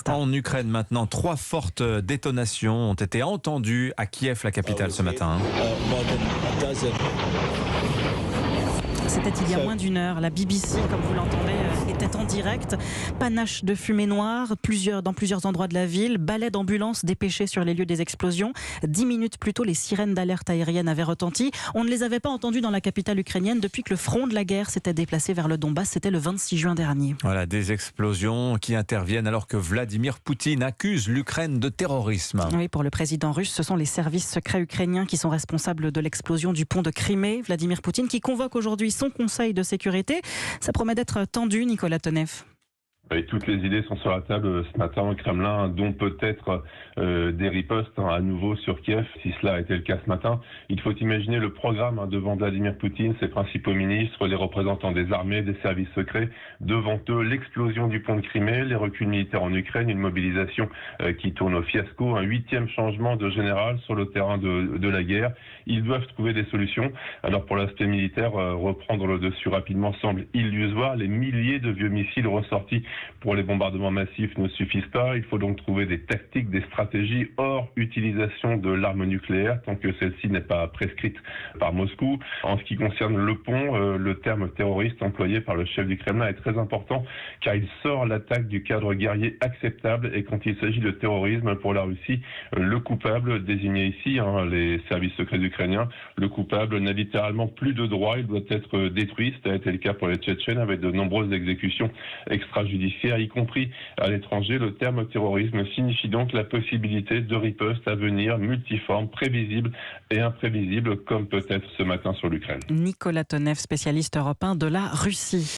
terroriste. En Ukraine maintenant, 3 fortes détonations ont été entendues à Kiev, la capitale, ce matin. C'était il y a moins d'une heure. La BBC, comme vous l'entendez, était en direct. Panache de fumée noire dans plusieurs endroits de la ville. Balais d'ambulance dépêchés sur les lieux des explosions. 10 minutes plus tôt, les sirènes d'alerte aérienne avaient retenti. On ne les avait pas entendues dans la capitale ukrainienne depuis que le front de la guerre s'était déplacé vers le Donbass. C'était le 26 juin dernier. Voilà, des explosions qui interviennent alors que Vladimir Poutine accuse l'Ukraine de terrorisme. Oui, pour le président russe, ce sont les services secrets ukrainiens qui sont responsables de l'explosion du pont de Crimée. Vladimir Poutine qui convoque aujourd'hui son conseil de sécurité. Ça promet d'être tendu, Nicolas Tonev. Et toutes les idées sont sur la table ce matin au Kremlin, dont peut-être des ripostes à nouveau sur Kiev, si cela a été le cas ce matin. Il faut imaginer le programme devant Vladimir Poutine, ses principaux ministres, les représentants des armées, des services secrets. Devant eux, l'explosion du pont de Crimée, les reculs militaires en Ukraine, une mobilisation qui tourne au fiasco, un 8e changement de général sur le terrain de la guerre. Ils doivent trouver des solutions. Alors pour l'aspect militaire, reprendre le dessus rapidement semble illusoire. Les milliers de vieux missiles ressortis pour les bombardements massifs ne suffisent pas. Il faut donc trouver des tactiques, des stratégies hors utilisation de l'arme nucléaire tant que celle-ci n'est pas prescrite par Moscou. En ce qui concerne le pont, le terme terroriste employé par le chef du Kremlin est très important car il sort l'attaque du cadre guerrier acceptable et quand il s'agit de terrorisme pour la Russie, le coupable désigné ici, les services secrets ukrainiens, le coupable n'a littéralement plus de droit, il doit être détruit. Ça a été le cas pour les Tchétchènes avec de nombreuses exécutions extrajudiciaires, y compris à l'étranger. Le terme terrorisme signifie donc la possibilité de ripostes à venir, multiformes, prévisibles et imprévisibles, comme peut-être ce matin sur l'Ukraine. Nicolas Tonev, spécialiste européen de la Russie.